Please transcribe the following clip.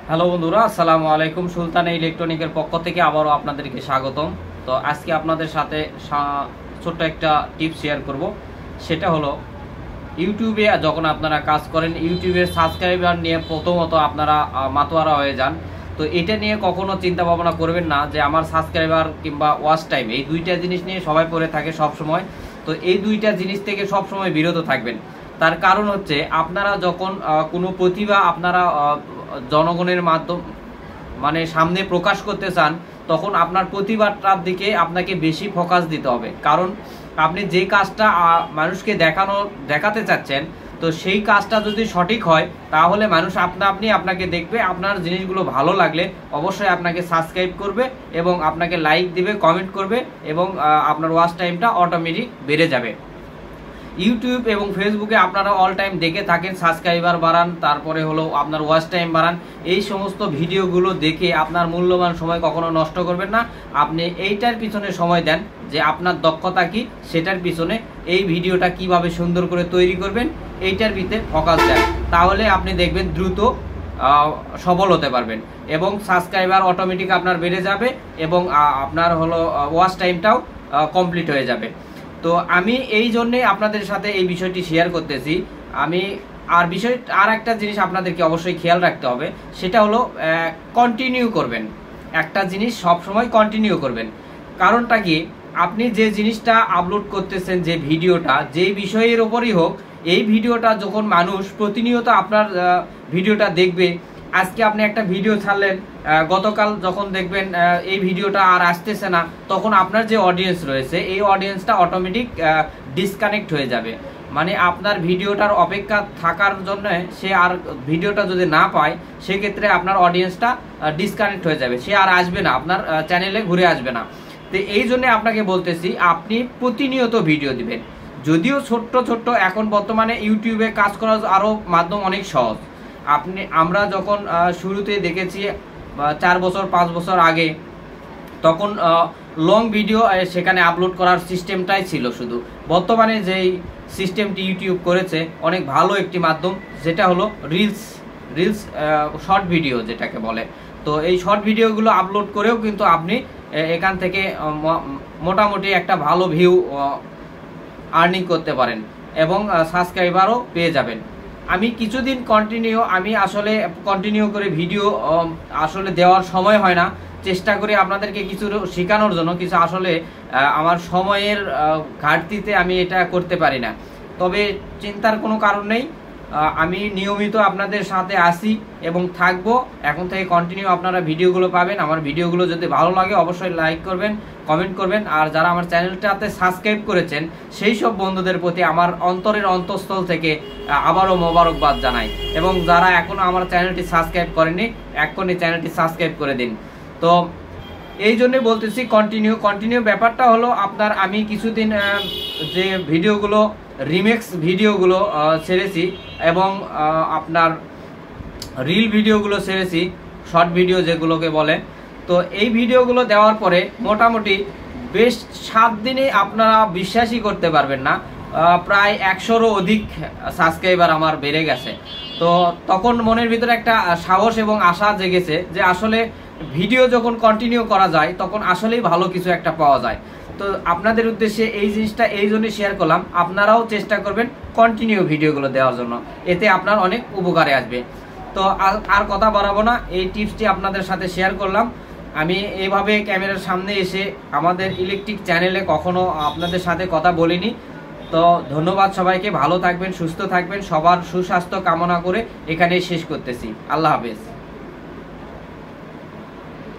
Hello বন্ধুরা, আসসালামু আলাইকুম। সুলতান ইলেকট্রনিকের পক্ষ থেকে আবারও আপনাদেরকে স্বাগতম। তো আজকে আপনাদের সাথে ছোট্ট একটা টিপস শেয়ার করব। সেটা হলো, ইউটিউবে যখন আপনারা কাজ করেন, ইউটিউবের সাবস্ক্রাইবার নিয়ে প্রথমত আপনারা মাতোয়ারা হয়ে যান। তো এটা নিয়ে কখনো চিন্তা ভাবনা করবেন না যে আমার সাবস্ক্রাইবার কিংবা ওয়াচ টাইম, এই দুইটা জিনিস নিয়ে সবাই পড়ে থাকে সব সময়। তো এই দুইটা জিনিস থেকে সব সময় বিরত থাকবেন। তার কারণ হচ্ছে, আপনারা যখন কোনো প্রতিভা আপনারা জনগণের মাধ্যম মানে সামনে প্রকাশ করতে চান, তখন আপনার প্রতিভাটার দিকে আপনাকে বেশি ফোকাস দিতে হবে। কারণ আপনি যে কাজটা মানুষকে দেখাতে চাচ্ছেন, তো সেই কাজটা যদি সঠিক হয়, তাহলে মানুষ আপনি আপনাকে দেখবে। আপনার জিনিসগুলো ভালো লাগলে অবশ্যই আপনাকে সাবস্ক্রাইব করবে এবং আপনাকে লাইক দিবে, কমেন্ট করবে এবং আপনার ওয়াচ টাইমটা অটোমেটিক বেড়ে যাবে। ইউটিউব এবং ফেসবুকে আপনারা অল টাইম দেখে থাকেন, সাবস্ক্রাইবার বাড়ান, তারপরে হলো আপনার ওয়াচ টাইম বাড়ান। এই সমস্ত ভিডিওগুলো দেখে আপনার মূল্যবান সময় কখনো নষ্ট করবেন না। আপনি এইটার পিছনে সময় দেন যে আপনার দক্ষতা কি, সেটার পিছনে এই ভিডিওটা কিভাবে সুন্দর করে তৈরি করবেন, এইটার ভিতরে ফোকাস দেন। তাহলে আপনি দেখবেন দ্রুত সফল হতে পারবেন এবং সাবস্ক্রাইবার অটোমেটিক আপনার বেড়ে যাবে এবং আপনার হলো ওয়াচ টাইমটাও কমপ্লিট হয়ে যাবে। তো আমি এই জন্যে আপনাদের সাথে এই বিষয়টি শেয়ার করতেছি। আমি আর একটা জিনিস আপনাদেরকে অবশ্যই খেয়াল রাখতে হবে, সেটা হলো কন্টিনিউ করবেন। একটা জিনিস সব সময় কন্টিনিউ করবেন। কারণটা কি, আপনি যে জিনিসটা আপলোড করতেছেন, যে ভিডিওটা যে বিষয়ের ওপরই হোক, এই ভিডিওটা যখন মানুষ প্রতিনিয়ত আপনার ভিডিওটা দেখবে, আজকে আপনি একটা ভিডিও ছাড়লেন, গতকাল যখন দেখবেন এই ভিডিওটা আর আসতেছে না, তখন আপনার যে অডিয়েন্স রয়েছে, এই অডিয়েন্সটা অটোমেটিক ডিসকানেক্ট হয়ে যাবে। মানে আপনার ভিডিওটার অপেক্ষা থাকার জন্য সে আর ভিডিওটা যদি না পায়, সেক্ষেত্রে আপনার অডিয়েন্সটা ডিসকানেক্ট হয়ে যাবে, সে আর আসবে না, আপনার চ্যানেলে ঘুরে আসবে না। তো এই জন্য আপনাকে বলতেছি, আপনি প্রতিনিয়ত ভিডিও দিবেন। যদিও ছোট্ট এখন বর্তমানে ইউটিউবে কাজ করার আরও মাধ্যম অনেক সহজ। আমরা যখন শুরুতে দেখেছি 4 বছর 5 বছর আগে, তখন লং ভিডিও সেখানে আপলোড করার সিস্টেমটাই ছিল শুধু। বর্তমানে যেই সিস্টেমটি ইউটিউব করেছে, অনেক ভালো একটি মাধ্যম, যেটা হলো রিলস শর্ট ভিডিও যেটাকে বলে। তো এই শর্ট ভিডিওগুলো আপলোড করেও কিন্তু আপনি এখান থেকে মোটামুটি একটা ভালো ভিউ আর্নিং করতে পারেন এবং সাবস্ক্রাইবারও পেয়ে যাবেন। আমি কিছুদিন কন্টিনিউ করে ভিডিও আসলে দেওয়ার সময় হয় না, চেষ্টা করি আপনাদেরকে কিছু শেখানোর জন্য, কিছু আসলে আমার সময়ের ঘাটতিতে আমি এটা করতে পারি না। তবে চিন্তার কোনো কারণ নেই, আমি নিয়মিত আপনাদের সাথে আসি এবং থাকবো। এখন থেকে কন্টিনিউ আপনারা ভিডিওগুলো পাবেন। আমার ভিডিওগুলো যদি ভালো লাগে অবশ্যই লাইক করবেন, কমেন্ট করবেন। আর যারা আমার চ্যানেলটাতে সাবস্ক্রাইব করেছেন, সেই সব বন্ধুদের প্রতি আমার অন্তরের অন্তঃস্থল থেকে আবারও মোবারকবাদ জানাই। এবং যারা এখনও আমার চ্যানেলটি সাবস্ক্রাইব করেনি, এখনই চ্যানেলটি সাবস্ক্রাইব করে দিন। তো এই জন্যই বলতেছি কন্টিনিউ ব্যাপারটা হলো, আপনার আমি কিছুদিন যে ভিডিওগুলো রিমেক্স ভিডিওগুলো ছেড়েছি এবং আপনার রিল ভিডিওগুলো ছেড়েছি, শর্ট ভিডিও যেগুলোকে বলে। তো এই ভিডিওগুলো দেওয়ার পরে মোটামুটি বেশ 7 দিনে আপনারা বিশ্বাসই করতে পারবেন না, প্রায় 100-এরও অধিক সাবস্ক্রাইবার আমার বেড়ে গেছে। তো তখন মনের ভিতরে একটা সাহস এবং আশা জেগেছে যে আসলে ভিডিও যখন কন্টিনিউ করা যায়, তখন আসলেই ভালো কিছু একটা পাওয়া যায়। তো আপনাদের উদ্দেশ্যে এই জিনিসটা এই জন্য শেয়ার করলাম, আপনারাও চেষ্টা করবেন কন্টিনিউ ভিডিওগুলো দেওয়ার জন্য, এতে আপনার অনেক উপকারে আসবে। তো আর কথা বাড়াবো না, এই টিপসটি আপনাদের সাথে শেয়ার করলাম। আমি এইভাবে ক্যামেরার সামনে এসে আমাদের ইলেকট্রিক চ্যানেলে কখনো আপনাদের সাথে কথা বলিনি। তো ধন্যবাদ সবাইকে, ভালো থাকবেন, সুস্থ থাকবেন, সবার সুস্বাস্থ্য কামনা করে এখানেই শেষ করতেছি। আল্লাহ হাফেজ।